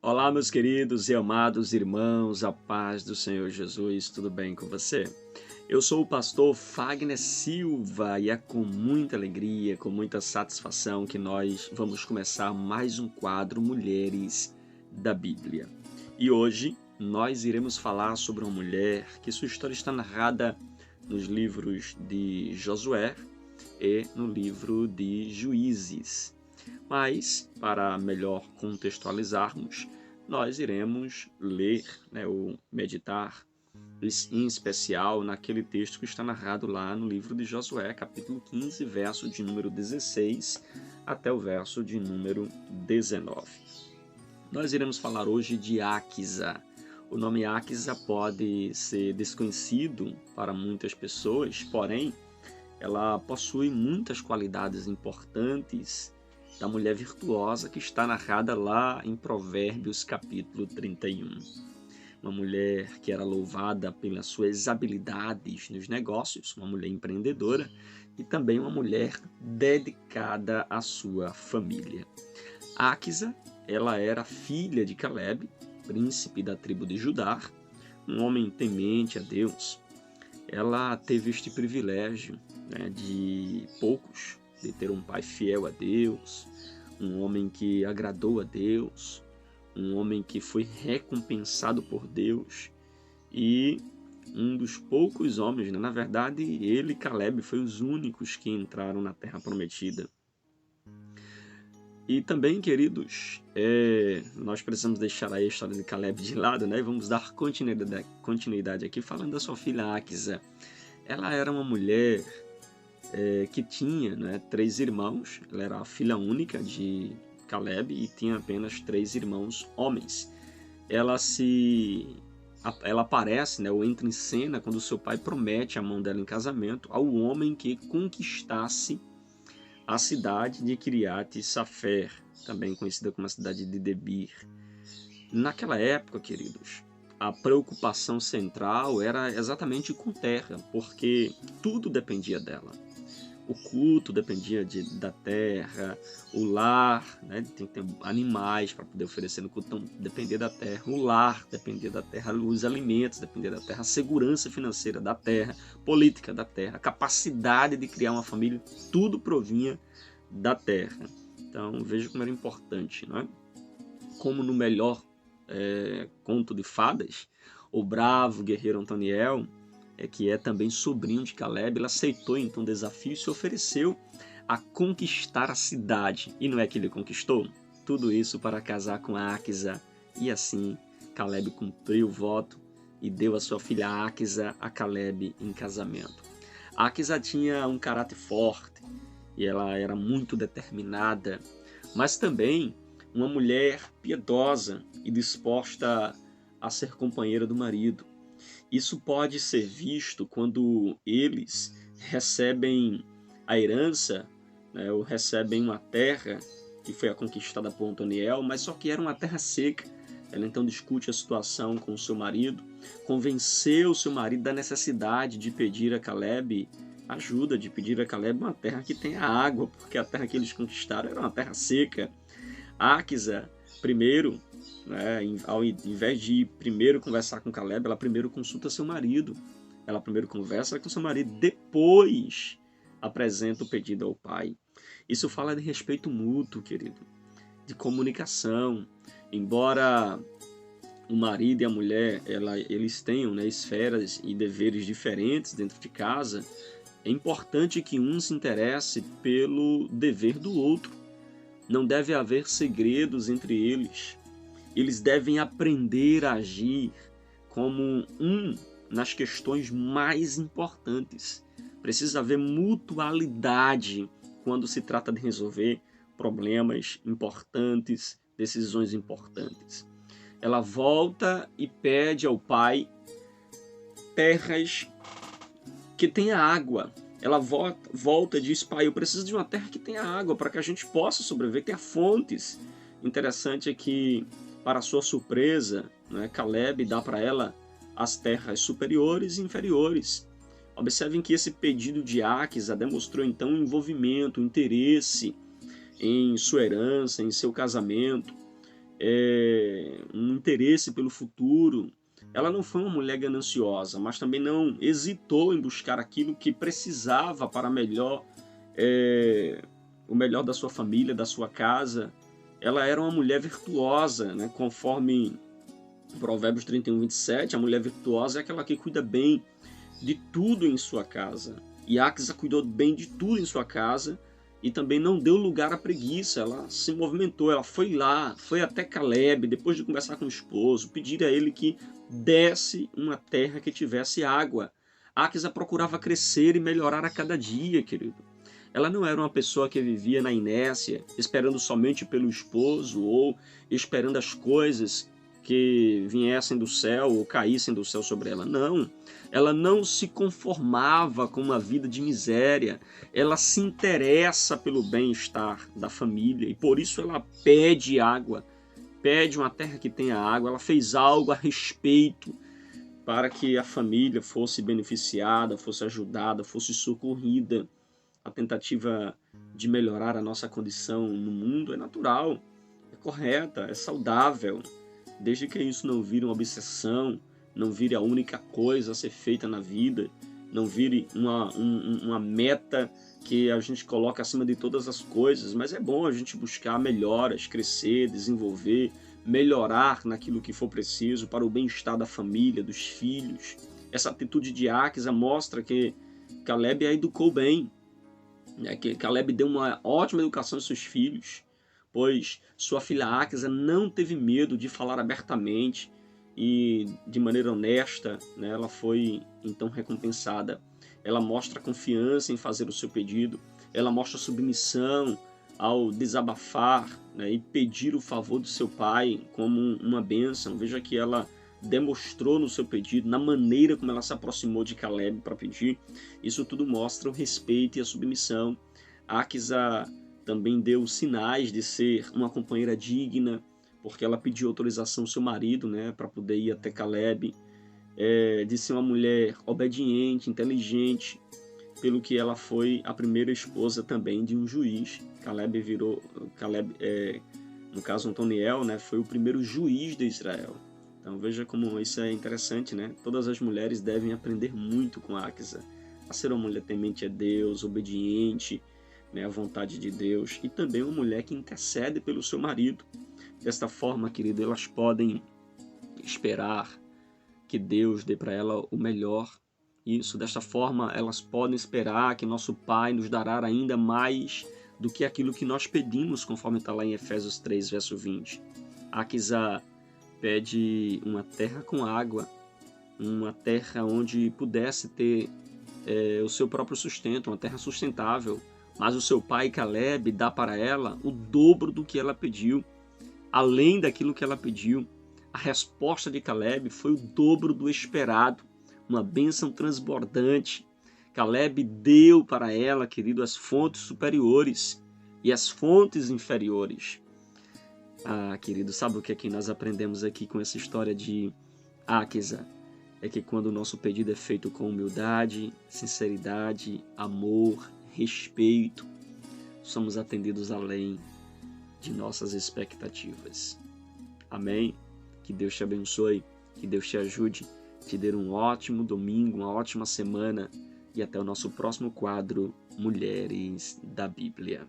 Olá, meus queridos e amados irmãos, a paz do Senhor Jesus, tudo bem com você? Eu sou o pastor Fagner Silva e é com muita alegria, com muita satisfação que nós vamos começar mais um quadro Mulheres da Bíblia. E hoje nós iremos falar sobre uma mulher que sua história está narrada nos livros de Josué e no livro de Juízes. Mas, para melhor contextualizarmos, nós iremos ler, ou meditar, em especial naquele texto que está narrado lá no livro de Josué, capítulo 15, verso de número 16 até o verso de número 19. Nós iremos falar hoje de Áquisa. O nome Áquisa pode ser desconhecido para muitas pessoas, porém, ela possui muitas qualidades importantes da mulher virtuosa que está narrada lá em Provérbios capítulo 31. Uma mulher que era louvada pelas suas habilidades nos negócios, uma mulher empreendedora e também uma mulher dedicada à sua família. Áquisa, ela era filha de Caleb, príncipe da tribo de Judá, um homem temente a Deus. Ela teve este privilégio, de poucos, de ter um pai fiel a Deus, um homem que agradou a Deus, um homem que foi recompensado por Deus e um dos poucos homens, na verdade ele e Caleb foi os únicos que entraram na Terra Prometida. E também, queridos, nós precisamos deixar a história de Caleb de lado, e vamos dar continuidade aqui falando da sua filha Áquisa. Ela era uma mulher que tinha 3 irmãos, ela era a filha única de Caleb e tinha apenas 3 irmãos homens. Ela aparece, ou entra em cena quando seu pai promete a mão dela em casamento ao homem que conquistasse a cidade de Kiriat Safer, também conhecida como a cidade de Debir. Naquela época, queridos, a preocupação central era exatamente com terra, porque tudo dependia dela. O culto dependia da terra, o lar, tem que ter animais para poder oferecer no culto, então dependia da terra, o lar dependia da terra, os alimentos dependiam da terra, a segurança financeira da terra, política da terra, a capacidade de criar uma família, tudo provinha da terra. Então veja como era importante, Como no melhor conto de fadas, o bravo guerreiro Antoniel, que é também sobrinho de Caleb, ele aceitou então o desafio e se ofereceu a conquistar a cidade. E não é que ele conquistou? Tudo isso para casar com Áquisa. E assim Caleb cumpriu o voto e deu a sua filha Áquisa a Caleb em casamento. Áquisa tinha um caráter forte e ela era muito determinada, mas também uma mulher piedosa e disposta a ser companheira do marido. Isso pode ser visto quando eles recebem a herança, ou recebem uma terra que foi conquistada por Antoniel, mas só que era uma terra seca. Ela então discute a situação com o seu marido, convenceu o seu marido da necessidade de pedir a Caleb ajuda, de pedir a Caleb uma terra que tenha água, porque a terra que eles conquistaram era uma terra seca. Áquisa, primeiro, ao invés de primeiro conversar com Caleb, ela primeiro consulta seu marido. Ela primeiro conversa com seu marido, depois apresenta o pedido ao pai. Isso fala de respeito mútuo, querido, de comunicação. Embora o marido e a mulher eles tenham esferas e deveres diferentes dentro de casa, é importante que um se interesse pelo dever do outro. Não deve haver segredos entre eles. Eles devem aprender a agir como nas questões mais importantes. Precisa haver mutualidade quando se trata de resolver problemas importantes, decisões importantes. Ela volta e pede ao pai terras que tenha água. Ela volta e diz: pai, eu preciso de uma terra que tenha água para que a gente possa sobreviver, que tenha fontes. Interessante é que, para sua surpresa, Caleb dá para ela as terras superiores e inferiores. Observem que esse pedido de Áquisa demonstrou então um envolvimento, um interesse em sua herança, em seu casamento. interesse pelo futuro. Ela não foi uma mulher gananciosa, mas também não hesitou em buscar aquilo que precisava para o melhor da sua família, da sua casa. Ela era uma mulher virtuosa, né? Conforme Provérbios 31, 27, a mulher virtuosa é aquela que cuida bem de tudo em sua casa. E Axa cuidou bem de tudo em sua casa e também não deu lugar à preguiça. Ela se movimentou, ela foi lá, foi até Caleb, depois de conversar com o esposo, pedir a ele que desse uma terra que tivesse água. Axa procurava crescer e melhorar a cada dia, querido. Ela não era uma pessoa que vivia na inércia, esperando somente pelo esposo ou esperando as coisas que viessem do céu ou caíssem do céu sobre ela. Não, ela não se conformava com uma vida de miséria. Ela se interessa pelo bem-estar da família e por isso ela pede água, pede uma terra que tenha água. Ela fez algo a respeito para que a família fosse beneficiada, fosse ajudada, fosse socorrida. A tentativa de melhorar a nossa condição no mundo é natural, é correta, é saudável, desde que isso não vire uma obsessão, não vire a única coisa a ser feita na vida, não vire uma meta que a gente coloca acima de todas as coisas, mas é bom a gente buscar melhoras, crescer, desenvolver, melhorar naquilo que for preciso para o bem-estar da família, dos filhos. Essa atitude de Axa mostra que Caleb a educou bem, que Caleb deu uma ótima educação aos seus filhos, pois sua filha Axa não teve medo de falar abertamente e de maneira honesta, né, ela foi então recompensada. Ela mostra confiança em fazer o seu pedido, ela mostra submissão ao desabafar, né, e pedir o favor do seu pai como uma bênção. Veja que ela demonstrou no seu pedido, na maneira como ela se aproximou de Caleb para pedir. Isso tudo mostra o respeito e a submissão. Axa também deu sinais de ser uma companheira digna, porque ela pediu autorização ao seu marido, né, para poder ir até Caleb, de ser uma mulher obediente, inteligente, pelo que ela foi a primeira esposa também de um juiz. Caleb, no caso Antoniel, né, foi o primeiro juiz de Israel. Então veja como isso é interessante, né? Todas as mulheres devem aprender muito com Axa, a ser uma mulher temente a Deus, obediente, né, à vontade de Deus, e também uma mulher que intercede pelo seu marido. Desta forma, querido, elas podem esperar que Deus dê para ela o melhor. Isso, desta forma, elas podem esperar que nosso Pai nos dará ainda mais do que aquilo que nós pedimos, conforme está lá em Efésios 3, verso 20. Axa pede uma terra com água, uma terra onde pudesse ter o seu próprio sustento, uma terra sustentável. Mas o seu pai Caleb dá para ela o dobro do que ela pediu, além daquilo que ela pediu. A resposta de Caleb foi o dobro do esperado, uma bênção transbordante. Caleb deu para ela, querido, as fontes superiores e as fontes inferiores. Ah, querido, sabe o que é que nós aprendemos aqui com essa história de Axa? É que quando o nosso pedido é feito com humildade, sinceridade, amor, respeito, somos atendidos além de nossas expectativas. Amém? Que Deus te abençoe, que Deus te ajude, te dê um ótimo domingo, uma ótima semana e até o nosso próximo quadro Mulheres da Bíblia.